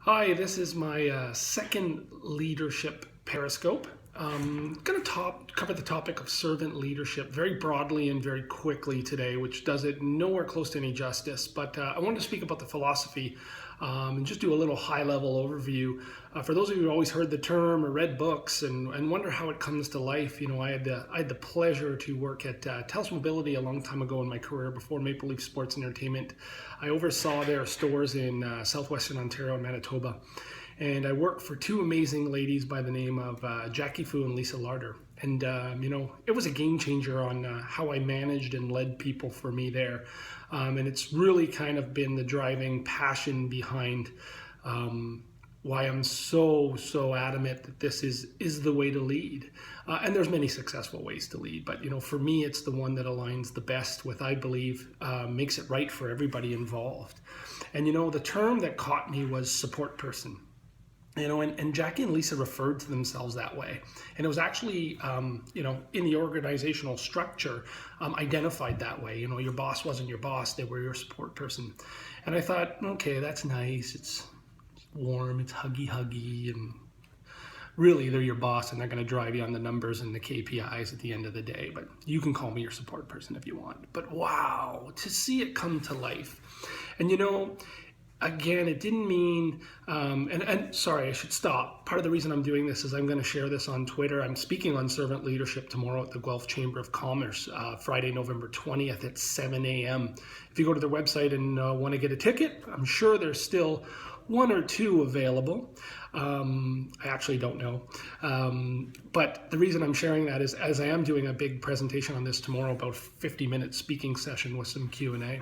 Hi, this is my second Leadership Periscope. I'm going to cover the topic of servant leadership very broadly and very quickly today, which does it nowhere close to any justice. But I wanted to speak about the philosophy and just do a little high-level overview. For those of you who always heard the term or read books and wonder how it comes to life, I had the pleasure to work at TELUS Mobility a long time ago in my career before Maple Leaf Sports and Entertainment. I oversaw their stores in southwestern Ontario and Manitoba. And I worked for two amazing ladies by the name of Jackie Fu and Lisa Larder. And, it was a game changer on how I managed and led people for me there. And it's really kind of been the driving passion behind why I'm so adamant that this is the way to lead. And there's many successful ways to lead, but for me, it's the one that aligns the best with, I believe, makes it right for everybody involved. And the term that caught me was support person. And Jackie and Lisa referred to themselves that way. And it was actually, in the organizational structure, identified that way. Your boss wasn't your boss, they were your support person. And I thought, okay, that's nice. It's warm, it's huggy, and really they're your boss and they're going to drive you on the numbers and the KPIs at the end of the day. But you can call me your support person if you want. But wow, to see it come to life. And again, it didn't mean, and sorry, I should stop. Part of the reason I'm doing this is I'm going to share this on Twitter. I'm speaking on servant leadership tomorrow at the Guelph Chamber of Commerce, Friday, November 20th at 7 a.m. If you go to their website and want to get a ticket, I'm sure there's still one or two available. I actually don't know. But the reason I'm sharing that is as I am doing a big presentation on this tomorrow, about 50-minute speaking session with some Q&A.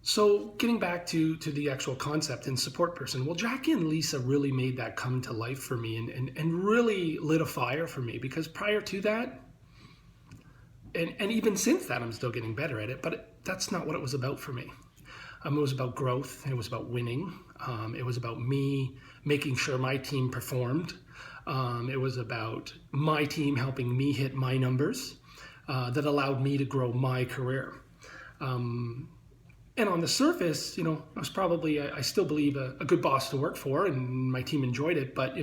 So getting back to the actual concept and support person, well, Jackie and Lisa really made that come to life for me and really lit a fire for me, because prior to that, and even since that, I'm still getting better at it, but that's not what it was about for me. It was about growth, it was about winning, it was about me making sure my team performed, it was about my team helping me hit my numbers that allowed me to grow my career. And on the surface, I was probably, I still believe, a good boss to work for, and my team enjoyed it. But,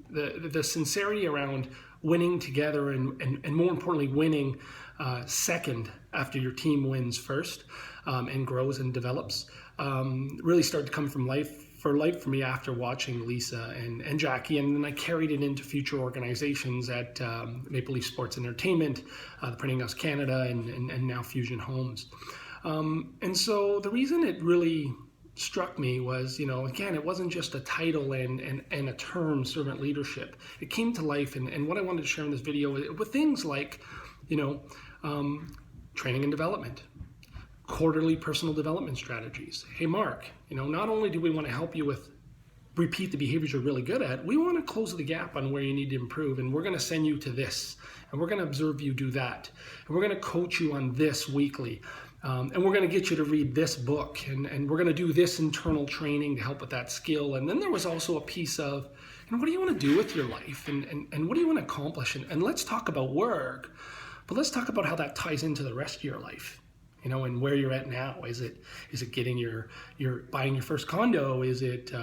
the sincerity around winning together and more importantly, winning second after your team wins first and grows and develops, really started to come from life for me after watching Lisa and Jackie. And then I carried it into future organizations at Maple Leaf Sports and Entertainment, the Printing House Canada, and now Fusion Homes. And so the reason it really struck me was, again, it wasn't just a title and a term, servant leadership. It came to life, and what I wanted to share in this video were things like, training and development, quarterly personal development strategies. Hey, Mark, not only do we want to help you repeat the behaviors you're really good at, we want to close the gap on where you need to improve, and we're going to send you to this, and we're going to observe you do that, and we're going to coach you on this weekly. And we're going to get you to read this book, and we're going to do this internal training to help with that skill. And then there was also a piece of, what do you want to do with your life, and what do you want to accomplish? And let's talk about work, but let's talk about how that ties into the rest of your life, and where you're at now. Is it getting your buying your first condo? Is it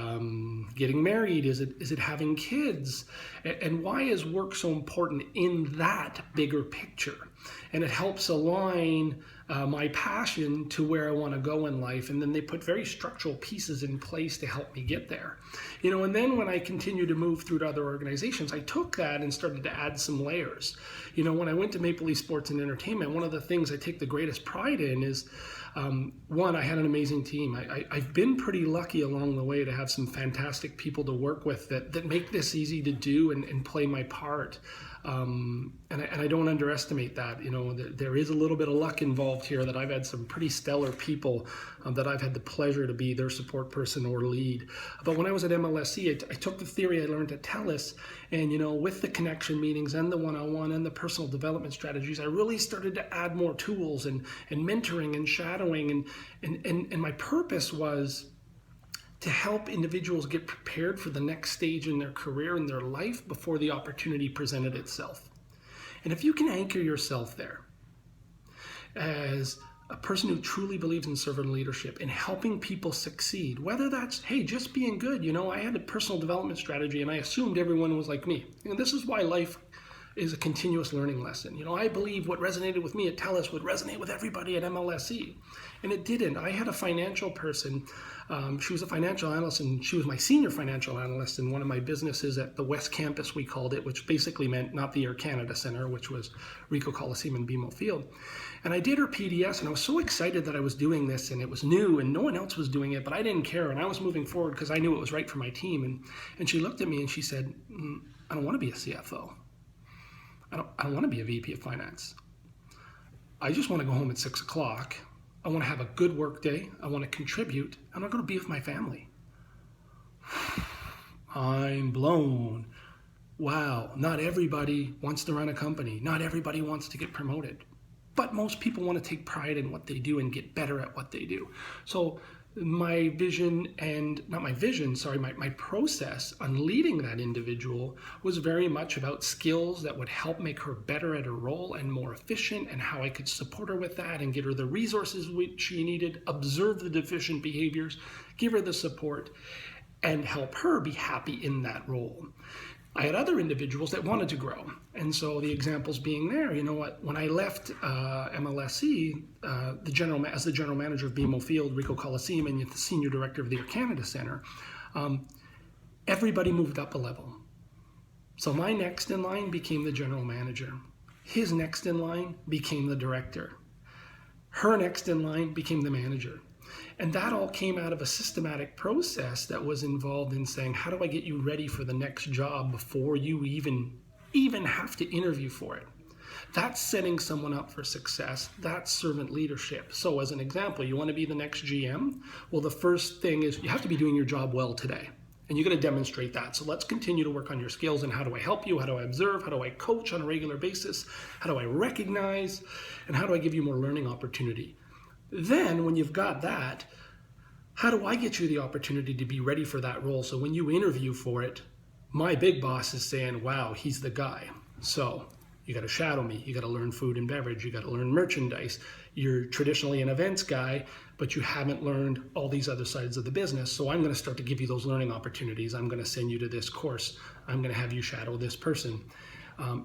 getting married? Is it having kids? And why is work so important in that bigger picture? And it helps align my passion to where I want to go in life. And then they put very structural pieces in place to help me get there. And then when I continued to move through to other organizations, I took that and started to add some layers. When I went to Maple Leaf Sports and Entertainment, one of the things I take the greatest pride in is, one, I had an amazing team. I've been pretty lucky along the way to have some fantastic people to work with that make this easy to do and play my part. And I don't underestimate that. There is a little bit of luck involved here, that I've had some pretty stellar people that I've had the pleasure to be their support person or lead. But when I was at MLSE, I took the theory I learned at TELUS, and with the connection meetings and the one-on-one and the personal development strategies, I really started to add more tools and mentoring and shadowing, and my purpose was to help individuals get prepared for the next stage in their career and their life before the opportunity presented itself. And if you can anchor yourself there as a person who truly believes in servant leadership and helping people succeed, whether that's, hey, just being good. I had a personal development strategy and I assumed everyone was like me. This is why life is a continuous learning lesson. I believe what resonated with me at TELUS would resonate with everybody at MLSE. And it didn't. I had a financial person. She was a financial analyst, and she was my senior financial analyst in one of my businesses at the West Campus, we called it, which basically meant not the Air Canada Centre, which was Ricoh Coliseum and BMO Field. And I did her PDS, and I was so excited that I was doing this, and it was new, and no one else was doing it, but I didn't care, and I was moving forward because I knew it was right for my team. And she looked at me and she said, I don't want to be a CFO. I don't want to be a VP of finance. I just want to go home at 6 o'clock. I want to have a good work day. I want to contribute. I'm not going to be with my family. I'm blown. Wow, not everybody wants to run a company. Not everybody wants to get promoted. But most people want to take pride in what they do and get better at what they do. So my process on leading that individual was very much about skills that would help make her better at her role and more efficient, and how I could support her with that and get her the resources which she needed, observe the deficient behaviors, give her the support, and help her be happy in that role. I had other individuals that wanted to grow. And so the examples being there, when I left MLSE, as the general manager of BMO Field, Ricoh Coliseum, and the senior director of the Air Canada Centre, everybody moved up a level. So my next in line became the general manager. His next in line became the director. Her next in line became the manager. And that all came out of a systematic process that was involved in saying, how do I get you ready for the next job before you even have to interview for it? That's setting someone up for success. That's servant leadership. So as an example, you want to be the next GM? Well, the first thing is you have to be doing your job well today. And you're going to demonstrate that. So let's continue to work on your skills and how do I help you? How do I observe? How do I coach on a regular basis? How do I recognize? And how do I give you more learning opportunity? Then when you've got that, how do I get you the opportunity to be ready for that role? So when you interview for it, my big boss is saying, wow, he's the guy. So you got to shadow me. You got to learn food and beverage. You got to learn merchandise. You're traditionally an events guy, but you haven't learned all these other sides of the business. So I'm going to start to give you those learning opportunities. I'm going to send you to this course. I'm going to have you shadow this person.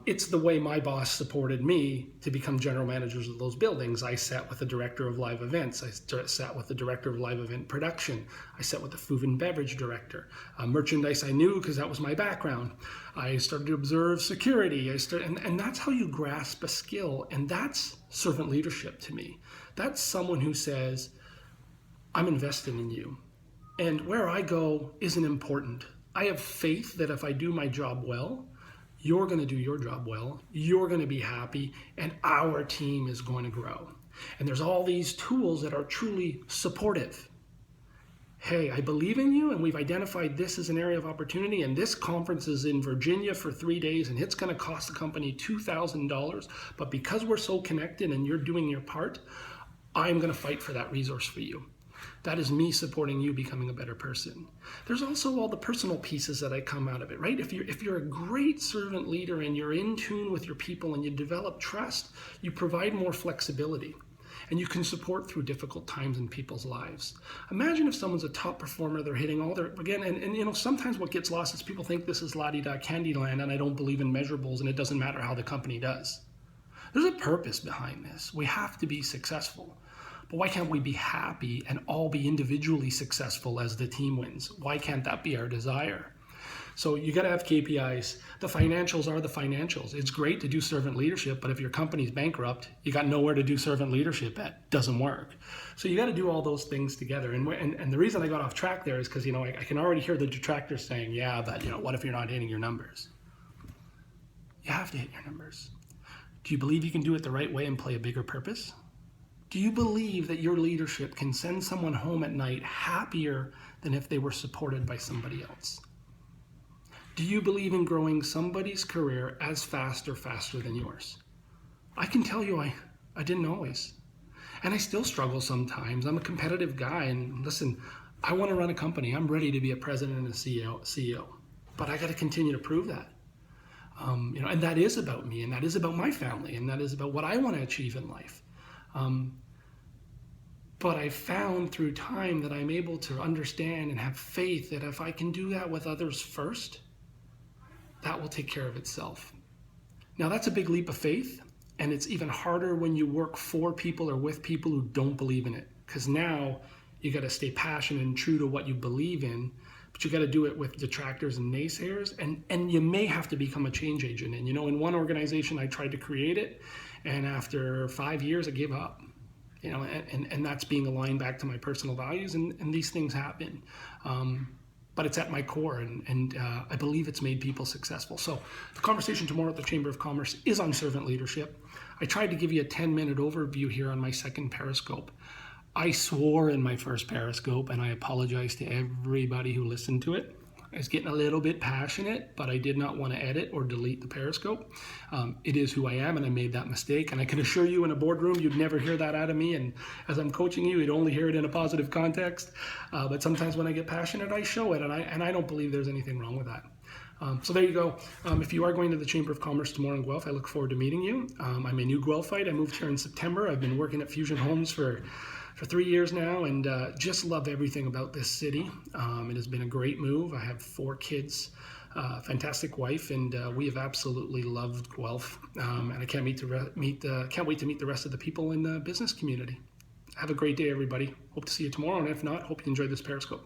It's the way my boss supported me to become general managers of those buildings. I sat with the director of live events. I sat with the director of live event production. I sat with the food and beverage director. Merchandise I knew because that was my background. I started to observe security. And that's how you grasp a skill. And that's servant leadership to me. That's someone who says, I'm invested in you. And where I go isn't important. I have faith that if I do my job well, you're going to do your job well, you're going to be happy, and our team is going to grow. And there's all these tools that are truly supportive. Hey, I believe in you, and we've identified this as an area of opportunity, and this conference is in Virginia for 3 days, and it's going to cost the company $2,000. But because we're so connected and you're doing your part, I'm going to fight for that resource for you. That is me supporting you becoming a better person. There's also all the personal pieces that I come out of it, right? If you're a great servant leader and you're in tune with your people and you develop trust, you provide more flexibility and you can support through difficult times in people's lives. Imagine if someone's a top performer, they're hitting all their, again, and sometimes what gets lost is people think this is la-di-da candy land and I don't believe in measurables and it doesn't matter how the company does. There's a purpose behind this. We have to be successful. But why can't we be happy and all be individually successful as the team wins? Why can't that be our desire? So you got to have KPIs. The financials are the financials. It's great to do servant leadership, but if your company's bankrupt, you got nowhere to do servant leadership at. Doesn't work. So you got to do all those things together. And the reason I got off track there is because I can already hear the detractors saying, yeah, but what if you're not hitting your numbers? You have to hit your numbers. Do you believe you can do it the right way and play a bigger purpose? Do you believe that your leadership can send someone home at night happier than if they were supported by somebody else? Do you believe in growing somebody's career as fast or faster than yours? I can tell you I didn't always. And I still struggle sometimes. I'm a competitive guy, and listen, I want to run a company. I'm ready to be a president and a CEO. But I got to continue to prove that. And that is about me, and that is about my family, and that is about what I want to achieve in life. But I found through time that I'm able to understand and have faith that if I can do that with others first, that will take care of itself. Now, that's a big leap of faith, and it's even harder when you work for people or with people who don't believe in it, because now you got to stay passionate and true to what you believe in, but you got to do it with detractors and naysayers, and you may have to become a change agent. And in one organization I tried to create it, and after 5 years I gave up. And that's being aligned back to my personal values, and these things happen. But it's at my core, and I believe it's made people successful. So the conversation tomorrow at the Chamber of Commerce is on servant leadership. I tried to give you a 10-minute overview here on my second Periscope. I swore in my first Periscope, and I apologize to everybody who listened to it. I was getting a little bit passionate, but I did not want to edit or delete the Periscope. It is who I am, and I made that mistake. And I can assure you in a boardroom, you'd never hear that out of me. And as I'm coaching you, you'd only hear it in a positive context. But sometimes when I get passionate, I show it, and I don't believe there's anything wrong with that. So there you go. If you are going to the Chamber of Commerce tomorrow in Guelph, I look forward to meeting you. I'm a new Guelphite. I moved here in September. I've been working at Fusion Homes for 3 years now, and just love everything about this city. It has been a great move. I have 4 kids, fantastic wife, and we have absolutely loved Guelph. And I can't wait to meet the rest of the people in the business community. Have a great day, everybody. Hope to see you tomorrow, and if not, hope you enjoyed this Periscope.